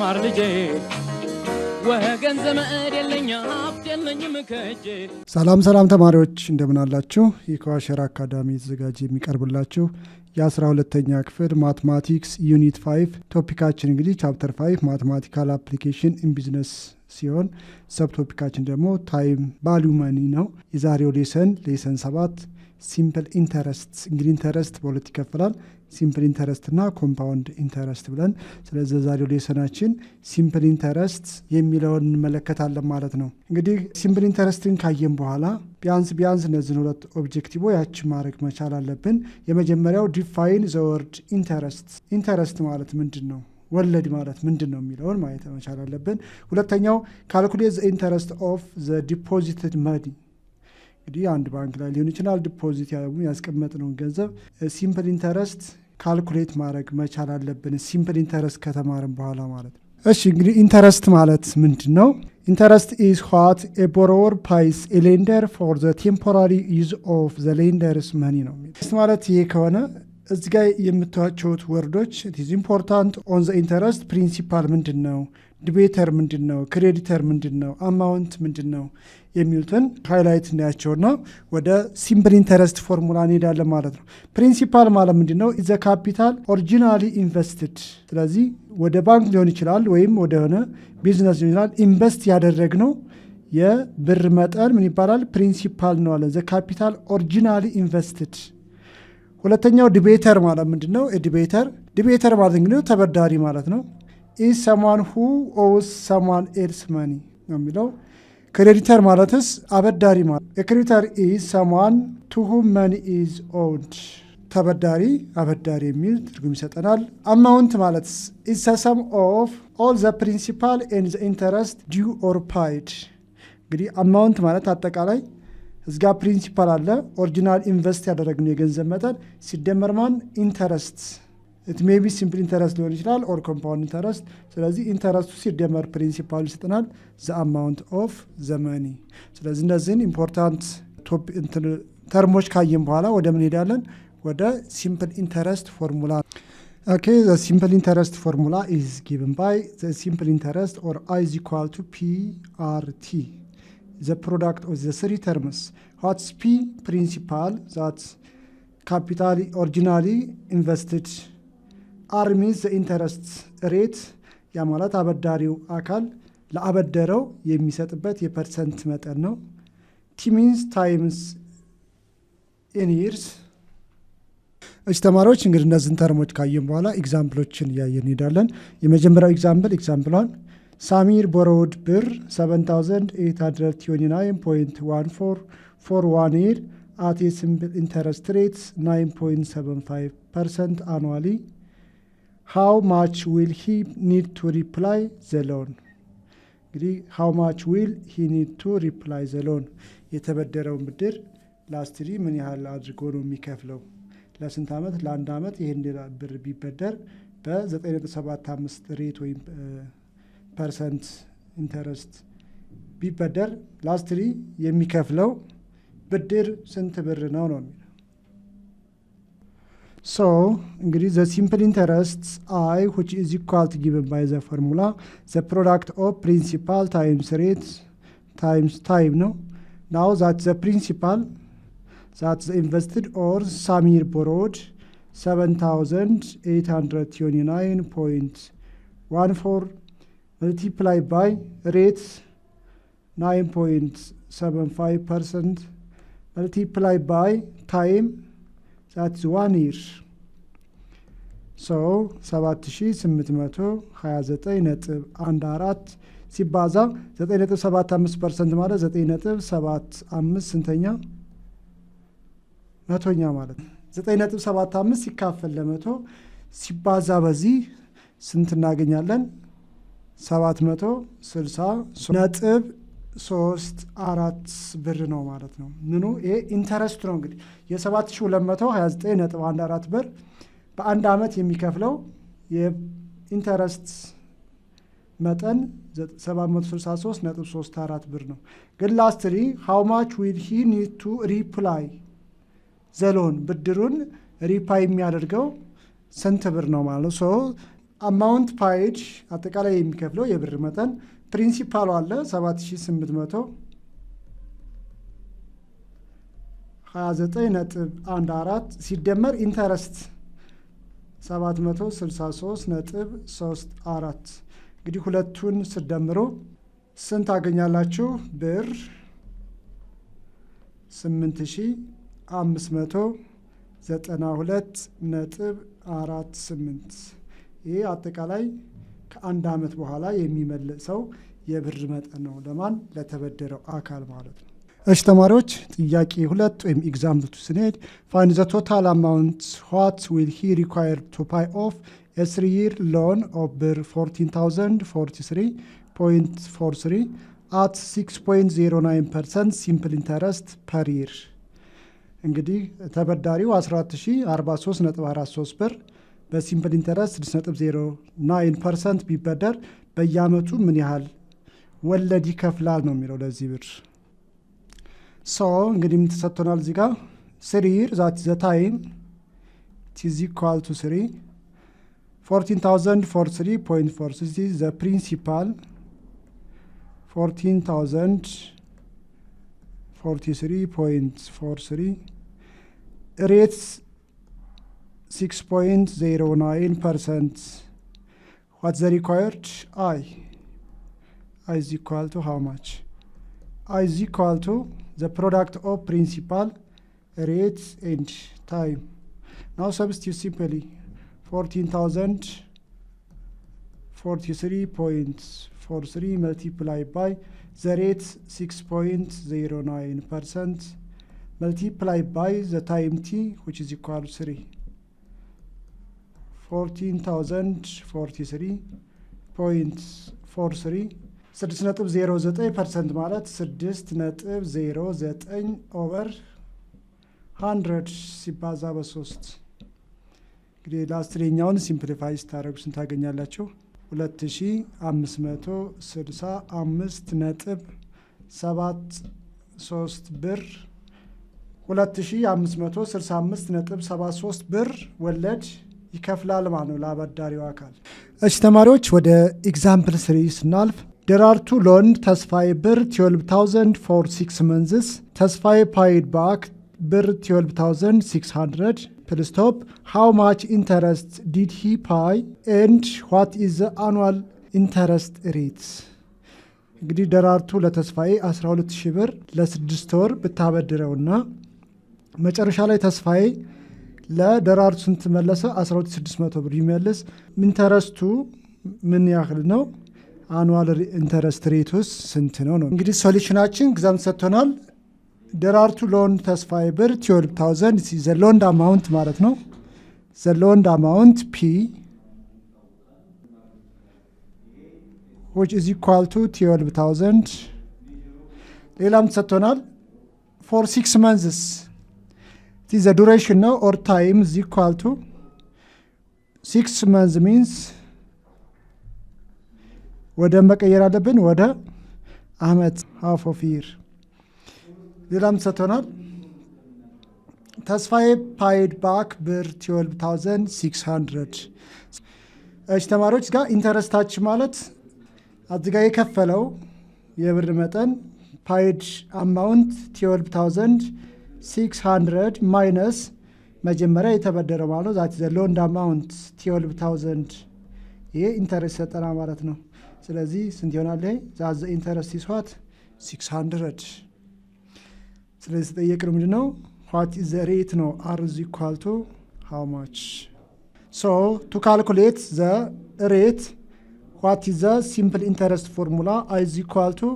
ተማር ልጄ ወገን ዘመድ የለኝ ሀብት የለኝም ከእጄ። ሰላም ተማሪዎች እንደምን አላችሁ? ይህ ከዋሸራ አካዳሚ የተዘጋጀ የሚቀርብላችሁ የ12ኛ ክፍል ማትማቲክስ ዩኒት 5 ቶፒካችን እንግዲህ ቻፕተር 5 ማትማቲካል አፕሊኬሽን ኢን ቢዝነስ ሲሆን ሰብ ቶፒካችን ደግሞ ታይም ቫልዩ መኒ ነው። የዛሬው ሌሰን 7 ሲምፕል ኢንተረስት። እንግዲህ ኢንተረስት በሁለት ይከፈላል፣ ሲምፕል ኢንተረስት እና ኮምፓውንድ ኢንተረስት ብለን። ስለዚህ ዛሬው ሌሰናችን ሲምፕል ኢንተረስት የሚለውን እንመለከታለን ማለት ነው። እንግዲህ ሲምፕል ኢንተረስትን ካየን በኋላ ቢያንስ እነዚህን ሁለት ኦብጀክቲቮ ያችን ማድረግ መቻል አለብን። የመጀመሪያው ዲፋይን ዘ ወርድ ኢንተረስት። ኢንተረስት ማለት ምንድን ነው፣ ወለድ ማለት ምንድን ነው የሚለውን ማየት መቻል አለብን። ሁለተኛው ካልኩሌት ዘ ኢንተረስት ኦፍ ዘ ዲፖዚትድ መኒ። እንግዲህ አንድ ባንክ ላይ ሊሆን ይችላል ዲፖዚት ያስቀመጥነውን ገንዘብ ሲምፕል ኢንተረስት ካልኩሌት ማድረግ መቻል አለብን፣ ሲምፕል ኢንተረስት ከተማርን በኋላ ማለት ነው። እሺ እንግዲህ ኢንተረስት ማለት ምንድን ነው? ኢንተረስት ኢዝ ዋት ኤ ቦሮወር ፓይስ ኤ ሌንደር ፎር ዘ ቴምፖራሪ ዩዝ ኦፍ ዘ ሌንደርስ መኒ ነው። ማለት ይሄ ከሆነ እዚህ ጋር የምታዩት ወርዶች ኢዝ ኢምፖርታንት ኦን ዘ ኢንተረስት ፕሪንሲፓል ምንድን ነው፣ ዲቤተር ምንድን ነው፣ ክሬዲተር ምንድን ነው፣ አማውንት ምንድን ነው የሚሉትን ሃይላይት እናያቸውና ወደ ሲምፕል ኢንተረስት ፎርሙላ እንሄዳለን ማለት ነው። ፕሪንሲፓል ማለት ምንድን ነው? ኢዘ ካፒታል ኦሪጂናሊ ኢንቨስትድ። ስለዚህ ወደ ባንክ ሊሆን ይችላል ወይም ወደ ሆነ ቢዝነስ ሊሆን ይችላል ኢንቨስት ያደረግነው የብር መጠን ምን ይባላል? ፕሪንሲፓል ነው አለ። ዘ ካፒታል ኦሪጂናሊ ኢንቨስትድ። ሁለተኛው ዲቤተር ማለት ምንድን ነው? ዲቤተር ማለት እንግዲህ ተበዳሪ ማለት ነው። ኢዝ ሰማን ሁ ኦውስ ሰማን ኤልስ መኒ ነው የሚለው። ክሬዲተር ማለትስ አበዳሪ ማለት። ክሬዲተር ኢዝ ሰማን ቱ ሁም መኒ ኢዝ ኦውድ። ተበዳሪ አበዳሪ የሚል ትርጉም ይሰጠናል። አማውንት ማለትስ ኢዝ ዘ ሰም ኦፍ ኦል ዘ ፕሪንሲፓል ኤንድ ዘ ኢንተረስት ዲው ኦር ፓይድ። እንግዲህ አማውንት ማለት አጠቃላይ እዚጋ ፕሪንሲፓል አለ፣ ኦሪጂናል ኢንቨስት ያደረግነው የገንዘብ መጠን ሲደመር ማን ኢንተረስት። ኢት ሜይ ቢ ሲምፕል ኢንተረስት ሊሆን ይችላል ኦር ኮምፓውንድ ኢንተረስት። ስለዚህ ኢንተረስቱ ሲደመር ፕሪንሲፓል ይሰጠናል ዘ አማውንት ኦፍ ዘ መኒ። ስለዚህ እነዚህን ኢምፖርታንት ተርሞች ካየን በኋላ ወደ ምን ሄዳለን? ወደ ሲምፕል ኢንተረስት ፎርሙላ። ኦኬ ዘ ሲምፕል ኢንተረስት ፎርሙላ ኢዝ ጊቨን ባይ ዘ ሲምፕል ኢንተረስት ኦር አይ ኢዝ ኢኳል ቱ ፒአርቲ the product of the three terms. What's P? Principal, that's capital originally invested. R means the interest rate, ያ ማለት አበዳሪው አካል ለአበደረው የሚሰጥበት የፐርሰንት መጠን ነው። T means times in years. እሺ ተማሪዎች እንግዲህ እነዚህን ተርሞች ካየን በኋላ ኤግዛምፕሎችን እያየን እንሄዳለን። የመጀመሪያው ኤግዛምፕል ሳሚር ቦሮውድ ብር 7829.14 for 1 year at a simple interest rate 9.75% annually. How much will he need to repay the loan? እንግዲህ how much will he need to repay the loan? የተበደረውን ብድር ላስትሪ ምን ያህል አድርጎ ነው የሚከፍለው? ለስንት ዓመት? ለአንድ ዓመት ይሄን ብር ቢበደር በ9.75 ሬት ወይም ፐርሰንት ኢንተረስት ቢበደር ላስትሪ የሚከፍለው ብድር ስንት ብር ነው ነው የሚለው። ሶ እንግዲህ ዘ ሲምፕል ኢንተረስት አይ which is equal to given by the formula the product of principal times rate times time ነው። now that the principal that the invested or Samir borrowed 7829.14 multiply by rate 9.75% multiply by time that's 1 year. so 7829.14 ሲባዛ 9.75% ማለት 9.75 ስንተኛ መቶኛ ማለት ነው። 9.75 ሲካፈል ለመቶ ሲባዛ በዚህ ስንት እናገኛለን? 760.34 ብር ነው ማለት ነው። ምኑ ይሄ ኢንተረስት ነው። እንግዲህ የ7229.14 ብር በአንድ ዓመት የሚከፍለው የኢንተረስት መጠን 763.34 ብር ነው። ግን ላስትሊ how much will he need to repay the loan? ብድሩን ሪፓይ የሚያደርገው ስንት ብር ነው ማለት ነው። አማውንት ፓይድ አጠቃላይ የሚከፍለው የብር መጠን ፕሪንሲፓሉ አለ 7829.14 ሲደመር ኢንተረስት 763.34 እንግዲህ ሁለቱን ስደምሩ ስንት ታገኛላችሁ? ብር 8592.48 ይህ አጠቃላይ ከአንድ ዓመት በኋላ የሚመለሰው የብር መጠን ነው። ለማን? ለተበደረው አካል ማለት ነው። እሺ ተማሪዎች ጥያቄ 2 ወይም ኤግዛምፕል 2 ስንሄድ ፋይንድ ዘ ቶታል አማውንት ዋት ዊል ሂ ሪኳየርድ ቱ ፓይ ኦፍ ኤ 3-year loan ኦፍ ብር 14,043.43 at 6.09% ሲምፕል ኢንተረስት ፐር ይር። እንግዲህ ተበዳሪው 14043.43 ብር በሲምፕል ኢንተረስት 6.09% ቢበደር በየአመቱ ምን ያህል ወለድ ይከፍላል ነው የሚለው ለዚህ ብር። ሶ እንግዲህ ምን ተሰጥቶናል እዚህ ጋር 3 year that the time is equal to 3 14,043.43 the principal 14,043.43 rates 6.09%. What's the required? I is equal to how much? I is equal to the product of principal, rates and time. Now substitute simply 14,043.43 multiplied by the rate 6.09% multiplied by the time t which is equal to 3. 14,043.43 6.09% ማለት 6.09 ኦቨር 100 ሲባዛ በ3 እንግዲህ ለአስረኛውን ሲምፕሊፋይ ስታደርጉ ስንት ታገኛላችሁ? 2565.73 ብር 2565.73 ብር ወለድ ይከፍላል ማለት ነው ለአበዳሪው አካል። እሺ ተማሪዎች ወደ ኤግዛምፕል 3 ስናልፍ there are two loan ተስፋዬ ብር 12,000 for 6 months ተስፋዬ paid back ብር 12,600 full stop how much interest did he pay and what is the annual interest rate? እንግዲህ ደራርቱ ለተስፋዬ 12,000 ብር ለ6 ወር ብታበድረውና መጨረሻ ላይ ተስፋዬ ለደራርቱ ስንት መለሰ? 12,600 ብር ይመልስ። ኢንተረስቱ ምን ያህል ነው? አኑዋል ኢንተረስት ሬቱስ ስንት ነው ነው። እንግዲህ ሶሉሽናችን ግዛም ሰጥቶናል። ደራርቱ ሎን ተስፋዬ ብር 12,000 ዘ ሎን አማውንት ማለት ነው። ዘ ሎን አማውንት ፒ which is equal to 12,000 ሌላም ሰጥቶናል for 6 months this is the duration now or time is equal to 6 months means ወደ መቀየር አለብን ወደ አመት half of year ሌላም ሰጥቶናል ተስፋዬ paid back ብር 12,600 እሺ ተማሪዎች ጋር ኢንተረስታችን ማለት አድጋ የከፈለው የብር መጠን paid amount 12,600 minus መጀመሪያ የተበደረው ማለት that is the loan amount 12,000 ይሄ ኢንተረስት ሰጠና ማለት ነው። ስለዚህ ስንት ይሆናል? that the interest is what 600 ስለዚህ ተጠየቅነው ምንድነው what is the rate ነው r is equal to how much so to calculate the rate what is the simple interest formula I is equal to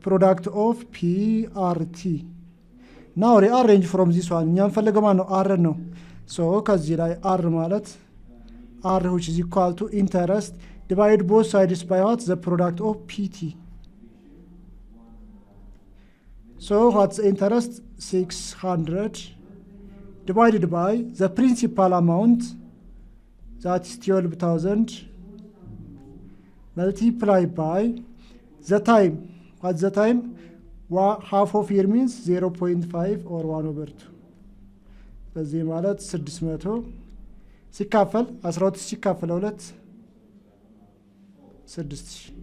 product of PRT now rearrange from this one እኛም ፈለገው ማለት ነው r ነው so ከዚህ ላይ r ማለት r which is equal to interest divide both sides by what the product of PT so what's the interest 600 divided by the principal amount that is 12,000 multiply by the time what's the time half of year means 0.5 or 1/2 በዚህ ማለት 600 ሲካፈል 12 ሲካፈል 2 6000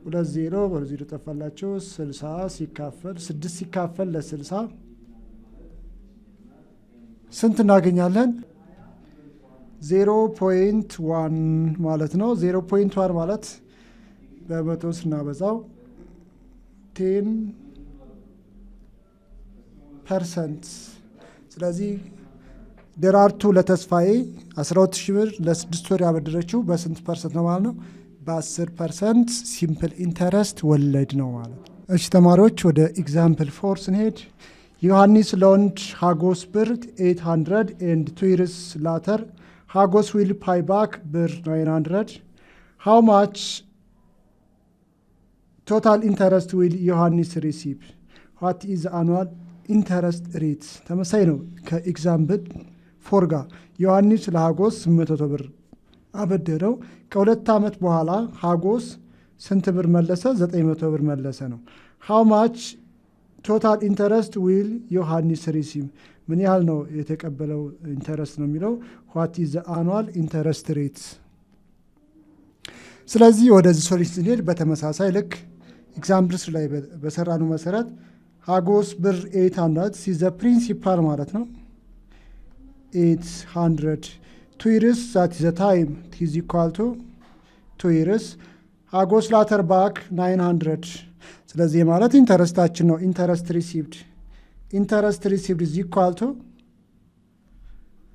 20 በዚህ ተጠፋላችሁ 60 ሲካፈል 6 ሲካፈል ለ60 ስንት እናገኛለን? 0.1 ማለት ነው። 0.1 ማለት በመቶ ስናበዛው 10%። ስለዚህ ደራርቱ ለተስፋዬ 12000 ብር ለ6 ወር ያበደረችው በስንት ፐርሰንት ነው ማለት ነው? በ10% ሲምፕል ኢንተረስት ወለድ ነው ማለት ነው። እሺ ተማሪዎች ወደ ኤግዛምፕል 4 ስንሄድ ዮሐንስ ሎንድ ሃጎስ ብር 800 and 2 years later ሃጎስ will pay back ብር 900. How much total interest will ዮሐንስ receive? What is the annual interest rate? ተመሳይ ነው ከኤግዛምፕል 4 ጋር። ዮሐንስ ለሃጎስ 800 ብር አበደረው። ከ2 ዓመት በኋላ ሃጎስ ስንት ብር መለሰ? 900 ብር መለሰ ነው። How much total interest will ዮሐንስ receive? ምን ያህል ነው የተቀበለው ኢንተረስት ነው የሚለው። what is the annual interest rate? ስለዚህ ወደዚህ ሶሉሽን ስንሄድ በተመሳሳይ ልክ ኤግዛምፕልስ ላይ በሰራነው መሰረት ሃጎስ ብር 800 ሲዘ ፕሪንሲፓል ማለት ነው 800 2 years that is the time is equal to 2 years ሃጎስ ላተር ባክ 900 ስለዚህ ማለት ኢንተረስታችን ነው። ኢንተረስት ሪሲቭድ is equal to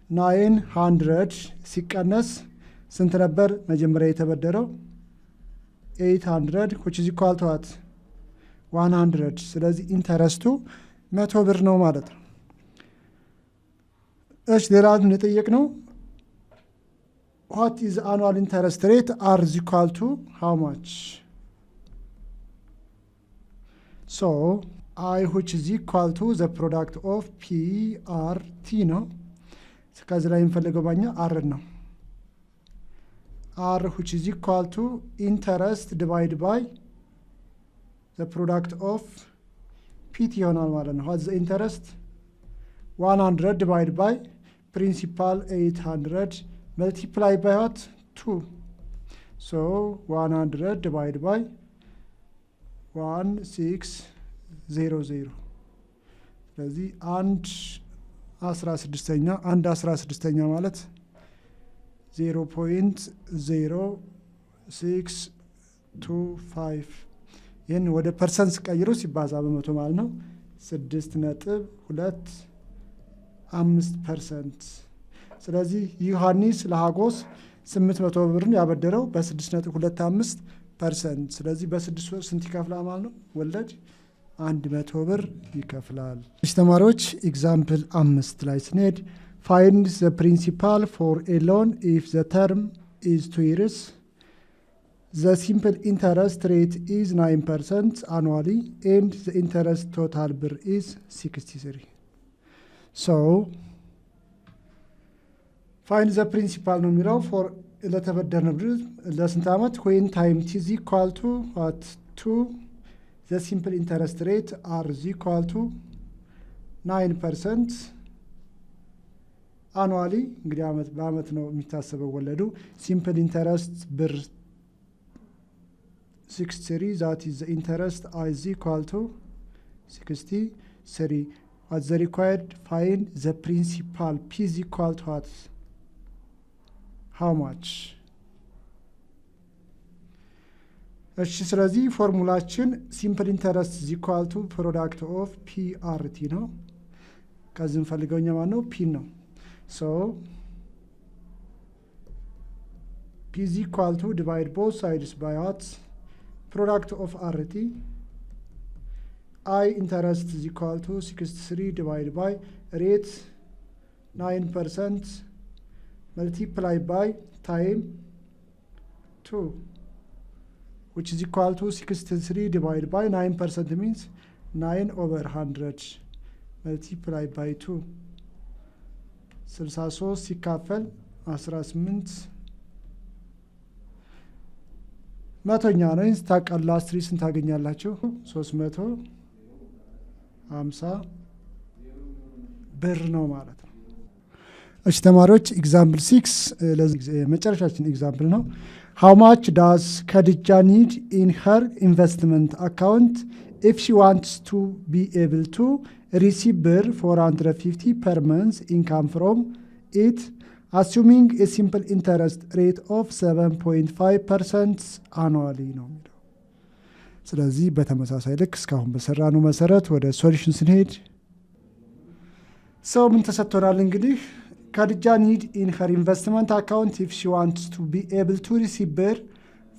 900 ሲቀነስ ስንት ነበር መጀመሪያ የተበደረው? 800 which is equal to what? 100 ስለዚህ ኢንተረስቱ 100 ብር ነው ማለት ነው። እሺ ሌላ ምን የጠየቅነው what is annual interest rate are is equal to how much? So I which is equal to the product of PRT ነው። ከዚህ ላይ የምፈልገው ባኛ R ነው። R which is equal to interest divided by the product of PT ይሆናል ማለት ነው። what's the interest? 100 divided by principal 800 multiply by what? 2. So 100 divided by 1600 ስለዚህ 1/16 ማለት 0.0625 ይህን ወደ ፐርሰንት ቀይሮ ሲባዛ በመቶ ማለት ነው 6.25%። ስለዚህ ዮሐንስ ለሃጎስ 800 ብርን ያበደረው በ6.25%። ስለዚህ በ6 ወር ስንት ይከፍላል ማለት ነው? ወለድ 100 ብር ይከፍላል። እሺ ተማሪዎች ኤግዛምፕል 5 ላይ ስንሄድ find the principal for a loan if the term is 2 years. The simple interest rate is 9% annually and the interest total ብር is 63. So find the principal ነው የሚለው for ለተበደርነው ብር ለስንት ዓመት when time is equal to what? 2 the simple interest rate are equal to 9% annually እንግዲህ በአመት ነው የሚታሰበው ወለዱ። simple interest ብር 63 that is the interest is equal to 63. What's the required? Find the principal P is equal to what? How much? እሺ ስለዚህ ፎርሙላችን ሲምፕል ኢንተረስት is equal to product of PRT ነው። ከዚህ እንፈልገው እኛ ማለት ነው P ነው። So P is equal to divide both sides by what? Product of RT. I interest is equal to 63 divided by rate 9% multiplied by time 2 which is equal to 63 divided by 9% means 9/100 multiplied by 2 63 ሲካፈል 18 መቶኛ ነው። ስታቀላ 3 ስንት ታገኛላችሁ? 350 ብር ነው ማለት ነው። እሺ ተማሪዎች ኤግዛምፕል 6 ለዚህ መጨረሻችን ኤግዛምፕል ነው። How much does Khadija need in her investment account if she wants to be able to receive BIR 450 per month income from it, assuming a simple interest rate of 7.5% annually ነው የሚለው። ስለዚህ በተመሳሳይ ልክ እስካሁን በሰራነው መሰረት ወደ ሶሉሽን ስንሄድ ሰው ምን ተሰጥቶናል እንግዲህ Khadija need in her investment account if she wants to be able to receive BIR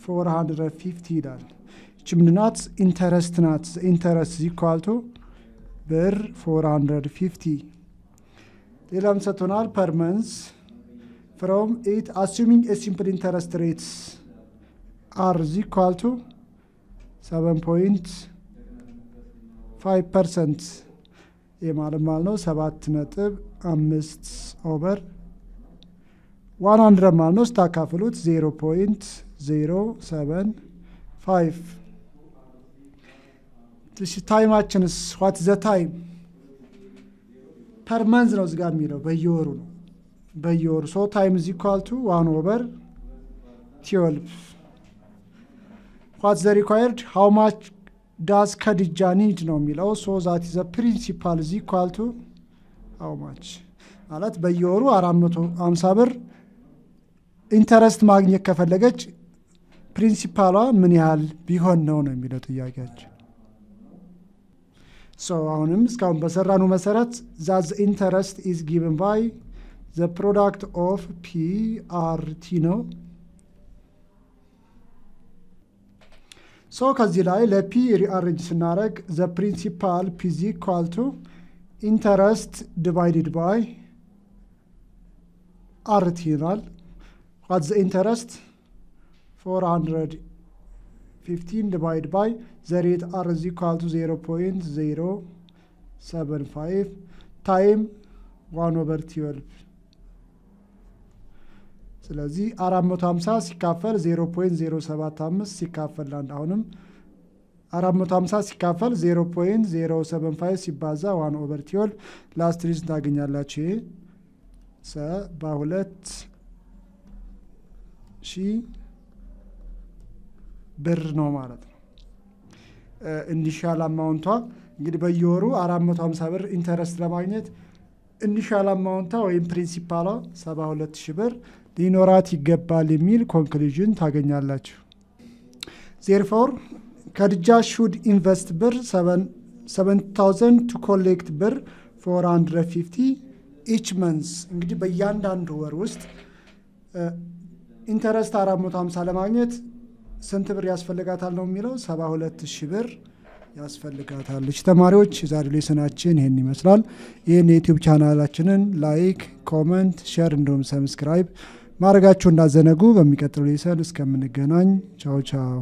450 ይላል። እቺ ምንድን ናት? ኢንተረስት ናት። ኢንተረስት ኢኳል ቱ BIR 450 ሌላም ሰጥቶናል per month from it assuming a simple interest rates are equal to 7.5% የማለም ማለት ነው 7.5 ኦቨር 100 ማለት ነው ስታካፍሉት 0.075 this ታይማችንስ what is the time per month ነው እዚህ ጋር የሚለው በየወሩ ነው በየወሩ so time is equal to 1 over 12 what's the required how much does Khadija need ነው የሚለው so that is the principal is equal to how much ማለት በየወሩ 450 ብር ኢንተረስት ማግኘት ከፈለገች ፕሪንሲፓሏ ምን ያህል ቢሆን ነው የሚለው ጥያቄያችን። so አሁንም እስካሁን በሰራነው መሰረት that the interest is given by the product of PRT ነው so ከዚህ ላይ ለP ሪአሬንጅ ስናደርግ the principal P is equal to interest divided by RT ይላል what's the interest 415 divided by the rate R is equal to 0.075 time 1 over 12 ስለዚህ 450 ሲካፈል 0.075 ሲካፈል አንድ አሁንም 450 ሲካፈል 0.075 ሲባዛ 1 over 12 ላስት ሪዝን ታገኛላችሁ በሁለት ሺህ ብር ነው ማለት ነው። ኢኒሻል አማውንቷ እንግዲህ በየወሩ 450 ብር ኢንተረስት ለማግኘት ኢኒሻል አማውንቷ ወይም ፕሪንሲፓሏ 72000 ብር ሊኖራት ይገባል የሚል ኮንክሉዥን ታገኛላችሁ። therefore Khadija should invest BIR 7000 to collect BIR 450 each month እንግዲህ በእያንዳንዱ ወር ውስጥ ኢንተረስት 450 ለማግኘት ስንት ብር ያስፈልጋታል ነው የሚለው 72000 ብር ያስፈልጋታል። ተማሪዎች የዛሬ ሌሰናችን ይሄን ይመስላል። ይሄን የዩቲዩብ ቻናላችንን ላይክ፣ ኮሜንት፣ ሼር እንዲሁም ሰብስክራይብ ማድረጋችሁ እንዳዘነጉ። በሚቀጥለው ሌሰን እስከምንገናኝ ቻው ቻው።